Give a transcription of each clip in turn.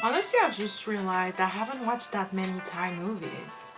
Honestly, I've just realized I haven't watched that many Thai movies.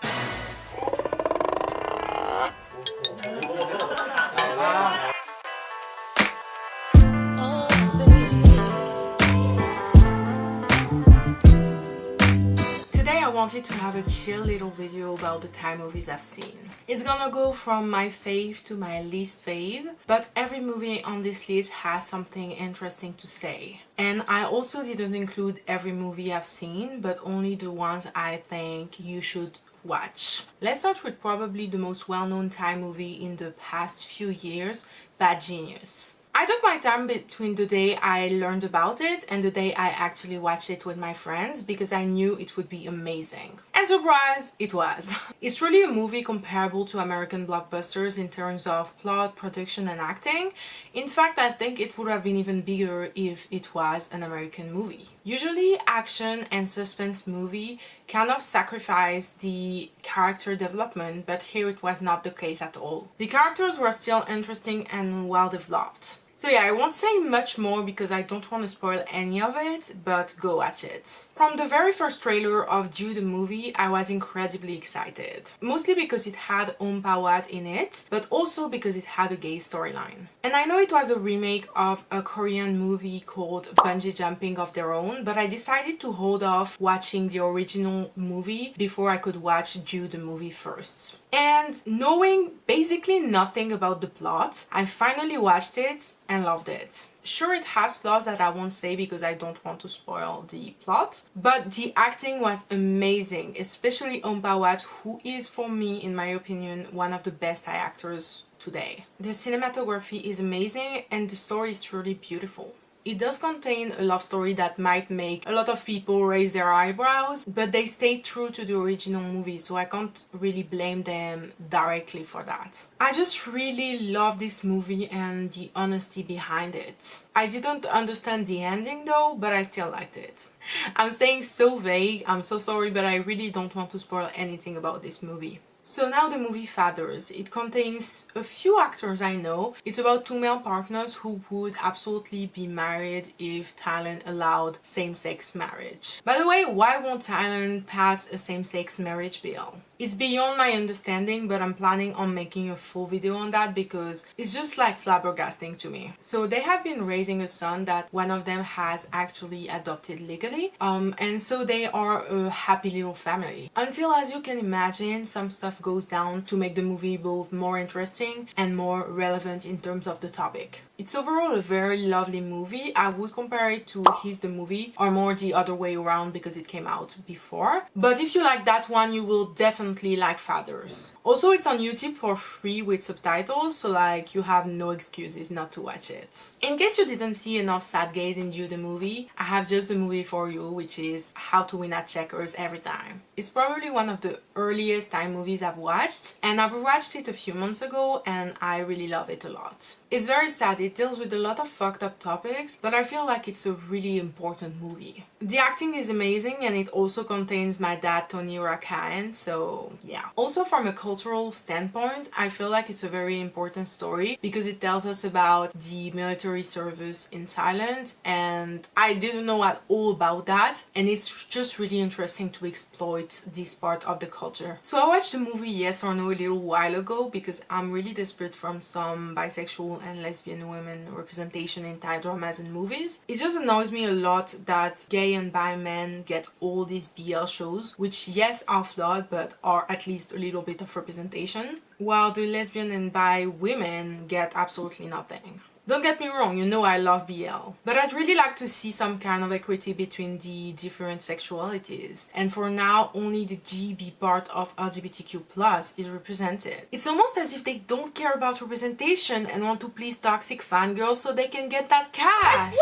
Today I wanted to have a chill little video about the Thai movies I've seen. It's gonna go from my fave to my least fave, but every movie on this list has something interesting to say. And I also didn't include every movie I've seen, but only the ones I think you should watch. Let's start with probably the most well-known Thai movie in the past few years, Bad Genius. I took my time between the day I learned about it and the day I actually watched it with my friends because I knew it would be amazing. And surprise, it was. It's really a movie comparable to American blockbusters in terms of plot, production and acting. In fact, I think it would have been even bigger if it was an American movie. Usually, action and suspense movie kind of sacrifice the character development, but here it was not the case at all. The characters were still interesting and well developed. So yeah, I won't say much more because I don't want to spoil any of it, but go watch it. From the very first trailer of Judeo the movie, I was incredibly excited. Mostly because it had Wat in it, but also because it had a gay storyline. And I know it was a remake of a Korean movie called Bungee Jumping of Their Own, but I decided to hold off watching the original movie before I could watch Judeo the movie first. And knowing basically nothing about the plot, I finally watched it and loved it. Sure, it has flaws that I won't say because I don't want to spoil the plot, but the acting was amazing, especially Wat, who is, for me, in my opinion, one of the best Thai actors today. The cinematography is amazing and the story is truly beautiful. It does contain a love story that might make a lot of people raise their eyebrows, but they stayed true to the original movie, so I can't really blame them directly for that. I just really love this movie and the honesty behind it. I didn't understand the ending though, but I still liked it. I'm staying so vague, I'm so sorry, but I really don't want to spoil anything about this movie. So now the movie Fathers. It contains a few actors I know. It's about two male partners who would absolutely be married if Thailand allowed same-sex marriage. By the way, why won't Thailand pass a same-sex marriage bill? It's beyond my understanding, but I'm planning on making a full video on that because it's just like flabbergasting to me. So they have been raising a son that one of them has actually adopted legally. And so they are a happy little family. Until, as you can imagine, some stuff goes down to make the movie both more interesting and more relevant in terms of the topic. It's overall a very lovely movie. I would compare it to He's the Movie or more the other way around because it came out before. But if you like that one, you will definitely like Fathers. Also, it's on YouTube for free with subtitles, so like you have no excuses not to watch it. In case you didn't see enough sad gays in Judeo the movie, I have just the movie for you, which is How to Win at Checkers Every Time. It's probably one of the earliest Thai movies I've watched, and I've watched it a few months ago and I really love it a lot. It's very sad, it deals with a lot of fucked up topics, but I feel like it's a really important movie. The acting is amazing and it also contains my dad Tony Rakayan, so yeah. Also from a cultural standpoint, I feel like it's a very important story because it tells us about the military service in Thailand, and I didn't know at all about that, and it's just really interesting to exploit this part of the culture. So I watched the movie Yes or No a little while ago because I'm really desperate for some bisexual and lesbian women representation in Thai dramas and movies. It just annoys me a lot that gay and bi men get all these BL shows, which yes are flawed but are at least a little bit of representation, while the lesbian and bi women get absolutely nothing. Don't get me wrong, you know I love BL, but I'd really like to see some kind of equity between the different sexualities, and for now only the GB part of LGBTQ+ is represented. It's almost as if they don't care about representation and want to please toxic fangirls so they can get that cash.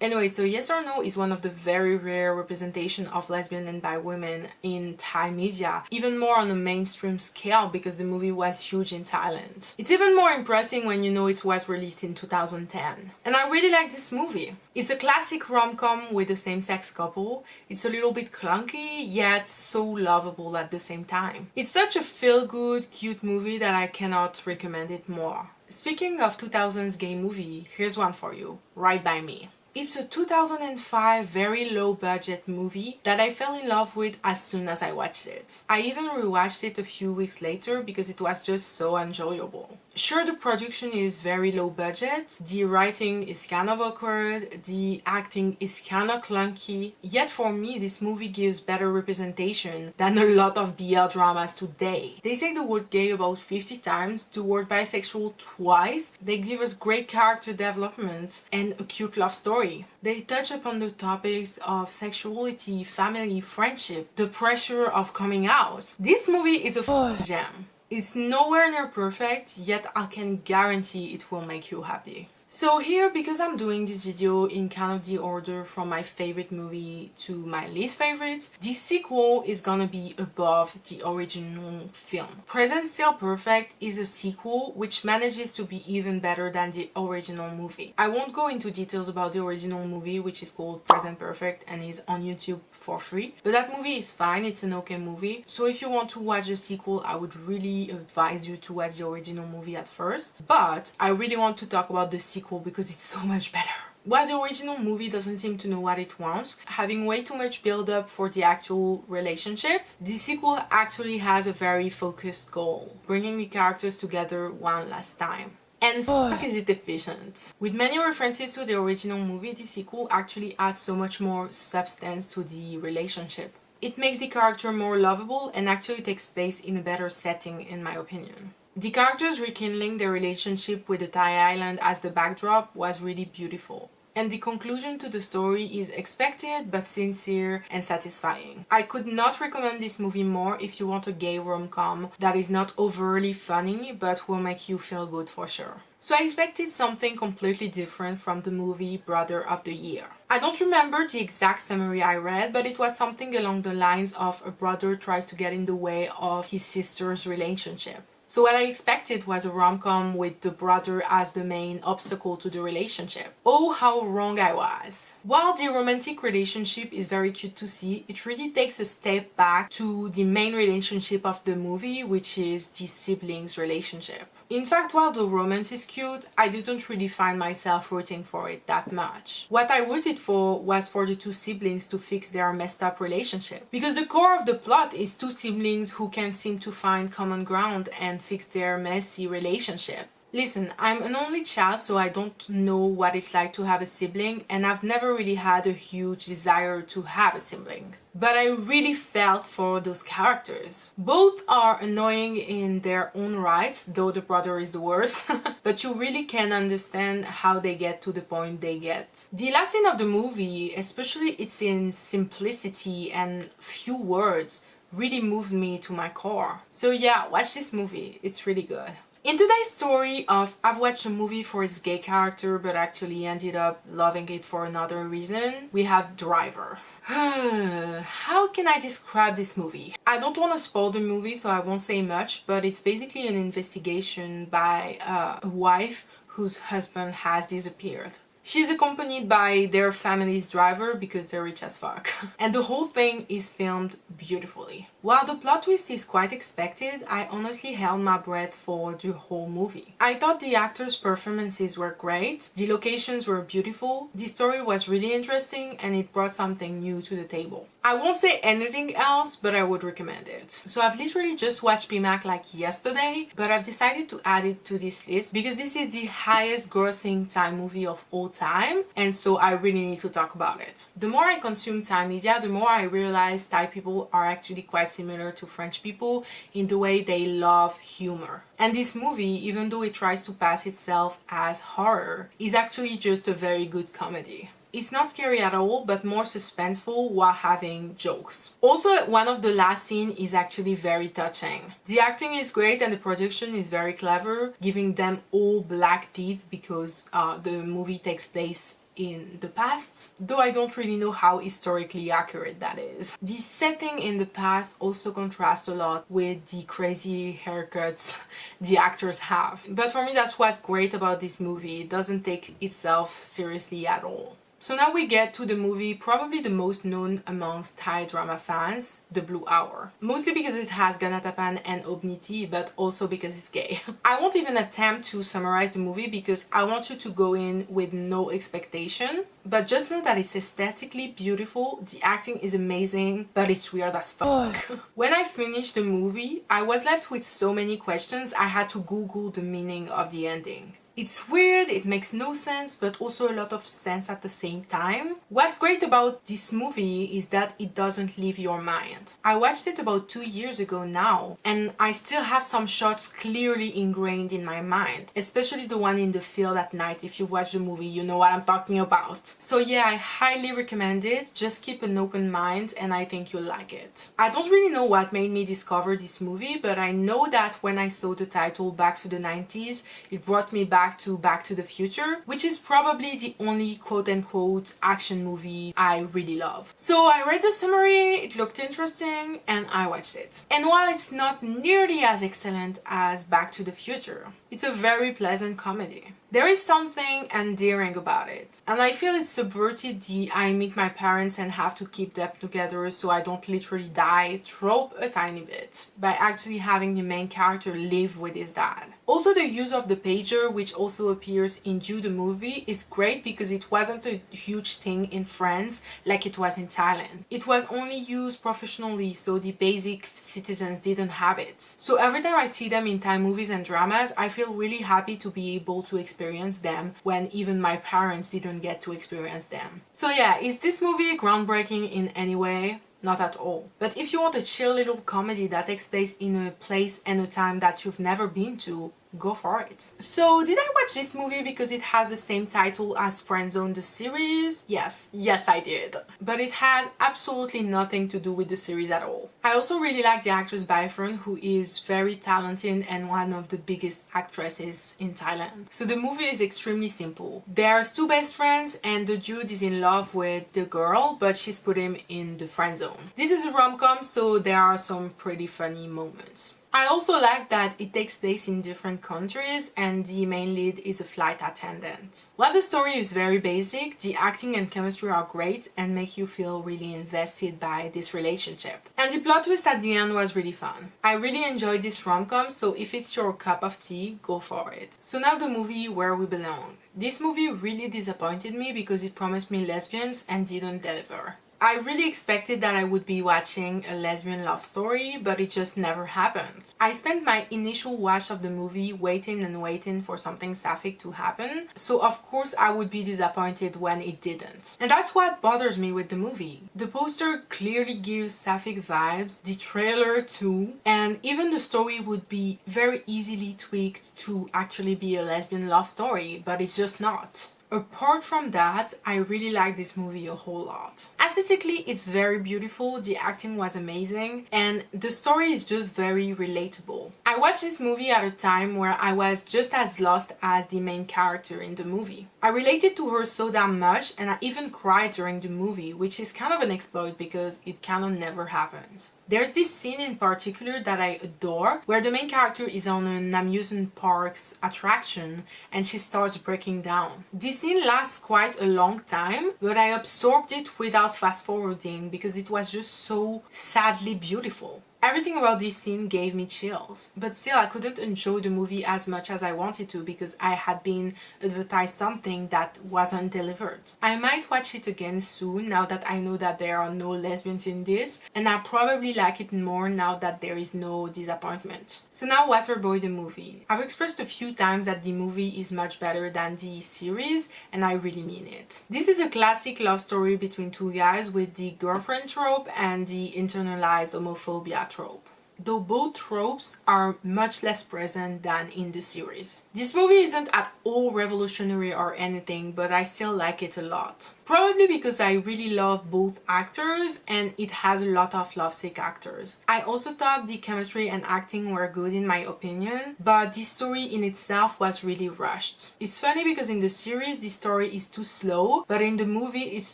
Anyway, so Yes or No is one of the very rare representation of lesbian and bi women in Thai media, even more on a mainstream scale because the movie was huge in Thailand. It's even more impressive when you know it was released in 2010. And I really like this movie. It's a classic rom-com with a same-sex couple. It's a little bit clunky, yet so lovable at the same time. It's such a feel-good, cute movie that I cannot recommend it more. Speaking of 2000s gay movie, here's one for you, Right by Me. It's a 2005 very low budget movie that I fell in love with as soon as I watched it. I even rewatched it a few weeks later because it was just so enjoyable. Sure, the production is very low budget, the writing is kind of awkward, the acting is kind of clunky, yet for me this movie gives better representation than a lot of BL dramas today. They say the word gay about 50 times, the word bisexual twice, they give us great character development and a cute love story. They touch upon the topics of sexuality, family, friendship, the pressure of coming out. This movie is a gem. It's nowhere near perfect, yet I can guarantee it will make you happy. So here, because I'm doing this video in kind of the order from my favorite movie to my least favorite, the sequel is gonna be above the original film. Present Still Perfect is a sequel which manages to be even better than the original movie. I won't go into details about the original movie, which is called Present Perfect and is on YouTube for free, but that movie is fine, it's an okay movie. So if you want to watch the sequel, I would really advise you to watch the original movie at first. But I really want to talk about the sequel because it's so much better. While the original movie doesn't seem to know what it wants, having way too much build up for the actual relationship, the sequel actually has a very focused goal, bringing the characters together one last time. And fuck is it efficient. With many references to the original movie, the sequel actually adds so much more substance to the relationship. It makes the character more lovable and actually takes place in a better setting in my opinion. The characters rekindling their relationship with the Thai island as the backdrop was really beautiful. And the conclusion to the story is expected but sincere and satisfying. I could not recommend this movie more if you want a gay rom-com that is not overly funny but will make you feel good for sure. So I expected something completely different from the movie Brother of the Year. I don't remember the exact summary I read, but it was something along the lines of a brother tries to get in the way of his sister's relationship. So what I expected was a rom-com with the brother as the main obstacle to the relationship. Oh, how wrong I was. While the romantic relationship is very cute to see, it really takes a step back to the main relationship of the movie, which is the siblings' relationship. In fact, while the romance is cute, I didn't really find myself rooting for it that much. What I rooted for was for the two siblings to fix their messed up relationship. Because the core of the plot is two siblings who can't seem to find common ground and fix their messy relationship. Listen, I'm an only child, so I don't know what it's like to have a sibling, and I've never really had a huge desire to have a sibling. But I really felt for those characters. Both are annoying in their own rights, though the brother is the worst, but you really can understand how they get to the point they get. The last scene of the movie, especially its in simplicity and few words, really moved me to my core. So yeah, watch this movie, it's really good. In today's story of I've watched a movie for its gay character but actually ended up loving it for another reason, we have Driver. How can I describe this movie? I don't want to spoil the movie, so I won't say much, but it's basically an investigation by a wife whose husband has disappeared. She's accompanied by their family's driver because they're rich as fuck. And the whole thing is filmed beautifully. While the plot twist is quite expected, I honestly held my breath for the whole movie. I thought the actors' performances were great, the locations were beautiful, the story was really interesting, and it brought something new to the table. I won't say anything else, but I would recommend it. So I've literally just watched bmac like yesterday, but I've decided to add it to this list because this is the highest grossing Thai movie of all time, and so I really need to talk about it. The more I consume Thai media, the more I realize Thai people are actually quite similar to French people in the way they love humor. And this movie, even though it tries to pass itself as horror, is actually just a very good comedy. It's not scary at all, but more suspenseful while having jokes. Also, one of the last scenes is actually very touching. The acting is great and the production is very clever, giving them all black teeth because the movie takes place in the past, though I don't really know how historically accurate that is. The setting in the past also contrasts a lot with the crazy haircuts the actors have. But for me, that's what's great about this movie. It doesn't take itself seriously at all. So now we get to the movie probably the most known amongst Thai drama fans, The Blue Hour. Mostly because it has Ganatapan and Obniti, but also because it's gay. I won't even attempt to summarize the movie because I want you to go in with no expectation. But just know that it's aesthetically beautiful, the acting is amazing, but it's weird as fuck. When I finished the movie, I was left with so many questions I had to Google the meaning of the ending. It's weird, it makes no sense, but also a lot of sense at the same time. What's great about this movie is that it doesn't leave your mind. I watched it about 2 years ago now, and I still have some shots clearly ingrained in my mind, especially the one in the field at night. If you've watched the movie, you know what I'm talking about. So yeah, I highly recommend it. Just keep an open mind and I think you'll like it. I don't really know what made me discover this movie, but I know that when I saw the title Back to the 90s, it brought me back to the Future, which is probably the only quote-unquote action movie I really love. So I read the summary, it looked interesting, and I watched it. And while it's not nearly as excellent as Back to the Future, it's a very pleasant comedy. There is something endearing about it, and I feel it subverted the I meet my parents and have to keep them together so I don't literally die trope a tiny bit, by actually having the main character live with his dad. Also, the use of the pager, which also appears in Judeo the movie, is great because it wasn't a huge thing in France like it was in Thailand. It was only used professionally, so the basic citizens didn't have it. So every time I see them in Thai movies and dramas, I feel really happy to be able to experience them when even my parents didn't get to experience them. So yeah, is this movie groundbreaking in any way? Not at all. But if you want a chill little comedy that takes place in a place and a time that you've never been to, go for it. So did I watch this movie because it has the same title as Friendzone the series? Yes I did. But it has absolutely nothing to do with the series at all. I also really like the actress Baifern, who is very talented and one of the biggest actresses in Thailand. So the movie is extremely simple. There's two best friends and the dude is in love with the girl, but she's put him in the friend zone. This is a rom-com, so there are some pretty funny moments. I also like that it takes place in different countries and the main lead is a flight attendant. While the story is very basic, the acting and chemistry are great and make you feel really invested by this relationship. And the plot twist at the end was really fun. I really enjoyed this rom-com, so if it's your cup of tea, go for it. So now the movie Where We Belong. This movie really disappointed me because it promised me lesbians and didn't deliver. I really expected that I would be watching a lesbian love story, but it just never happened. I spent my initial watch of the movie waiting and waiting for something sapphic to happen, so of course I would be disappointed when it didn't. And that's what bothers me with the movie. The poster clearly gives sapphic vibes, the trailer too, and even the story would be very easily tweaked to actually be a lesbian love story, but it's just not. Apart from that, I really like this movie a whole lot. Aesthetically, it's very beautiful, the acting was amazing, and the story is just very relatable. I watched this movie at a time where I was just as lost as the main character in the movie. I related to her so damn much, and I even cried during the movie, which is kind of an exploit because it kind of never happens. There's this scene in particular that I adore, where the main character is on an amusement park's attraction and she starts breaking down. This scene lasts quite a long time, but I absorbed it without fast forwarding because it was just so sadly beautiful. Everything about this scene gave me chills, but still I couldn't enjoy the movie as much as I wanted to because I had been advertised something that wasn't delivered. I might watch it again soon now that I know that there are no lesbians in this, and I probably like it more now that there is no disappointment. So now Waterboy the movie. I've expressed a few times that the movie is much better than the series, and I really mean it. This is a classic love story between two guys with the girlfriend trope and the internalized homophobia trope, though both tropes are much less present than in the series. This movie isn't at all revolutionary or anything, but I still like it a lot. Probably because I really love both actors and it has a lot of lovesick actors. I also thought the chemistry and acting were good in my opinion, but the story in itself was really rushed. It's funny because in the series the story is too slow, but in the movie it's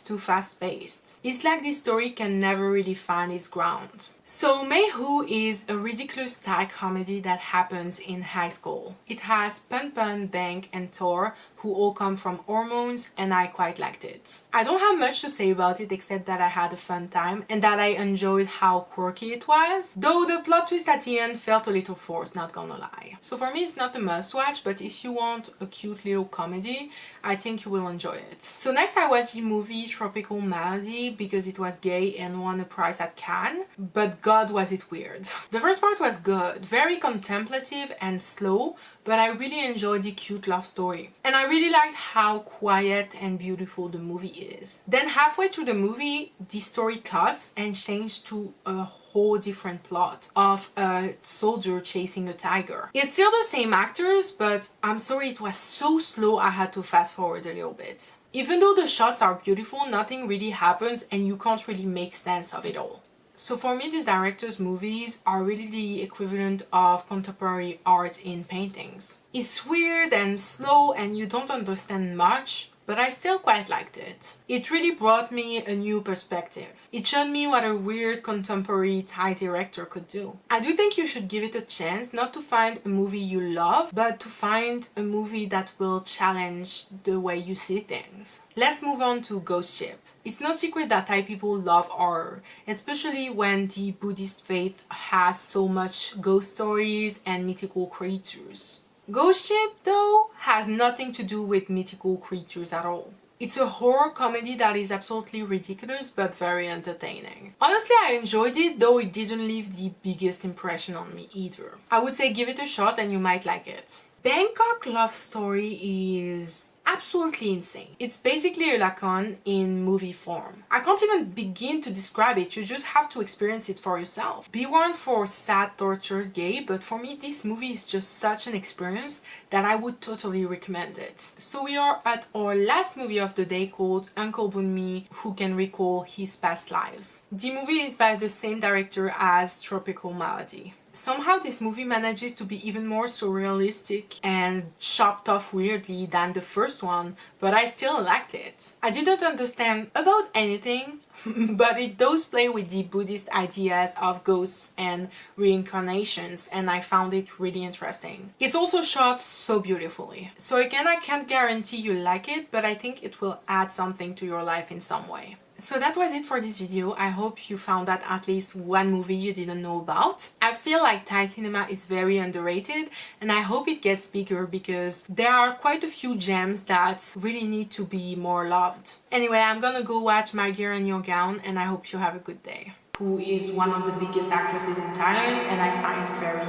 too fast-paced. It's like the story can never really find its ground. So Mei Hu is a ridiculous Thai comedy that happens in high school. It has Pun Pun, Bank and Thor, who all come from hormones, and I quite liked it. I don't have much to say about it except that I had a fun time and that I enjoyed how quirky it was, though the plot twist at the end felt a little forced, not gonna lie. So for me it's not a must watch, but if you want a cute little comedy, I think you will enjoy it. So next I watched the movie Tropical Malady because it was gay and won a prize at Cannes, but god was it weird. The first part was good, very contemplative and slow, but I really enjoyed the cute love story. And I really liked how quiet and beautiful the movie is. Then halfway through the movie, the story cuts and changes to a whole different plot of a soldier chasing a tiger. It's still the same actors, but I'm sorry, it was so slow I had to fast forward a little bit. Even though the shots are beautiful, nothing really happens and you can't really make sense of it all. So for me, these directors' movies are really the equivalent of contemporary art in paintings. It's weird and slow and you don't understand much, but I still quite liked it. It really brought me a new perspective. It showed me what a weird contemporary Thai director could do. I do think you should give it a chance, not to find a movie you love, but to find a movie that will challenge the way you see things. Let's move on to Ghost Ship. It's no secret that Thai people love horror, especially when the Buddhist faith has so much ghost stories and mythical creatures. Ghost Ship, though, has nothing to do with mythical creatures at all. It's a horror comedy that is absolutely ridiculous but very entertaining. Honestly, I enjoyed it, though it didn't leave the biggest impression on me either. I would say give it a shot and you might like it. Bangkok love story is absolutely insane. It's basically a Lacan in movie form. I can't even begin to describe it, you just have to experience it for yourself. Be warned for sad, tortured gay, but for me this movie is just such an experience that I would totally recommend it. So we are at our last movie of the day called Uncle Bunmi Who Can Recall His Past Lives. The movie is by the same director as Tropical Malady. Somehow this movie manages to be even more surrealistic and chopped off weirdly than the first one, but I still liked it. I didn't understand about anything, but it does play with the Buddhist ideas of ghosts and reincarnations, and I found it really interesting. It's also shot so beautifully. So again, I can't guarantee you'll like it, but I think it will add something to your life in some way. So that was it for this video. I hope you found out at least one movie you didn't know about. I feel like Thai cinema is very underrated and I hope it gets bigger because there are quite a few gems that really need to be more loved. Anyway, I'm gonna go watch My Girl in Your Gown and I hope you have a good day. Who is one of the biggest actresses in Thailand and I find very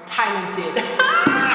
talented.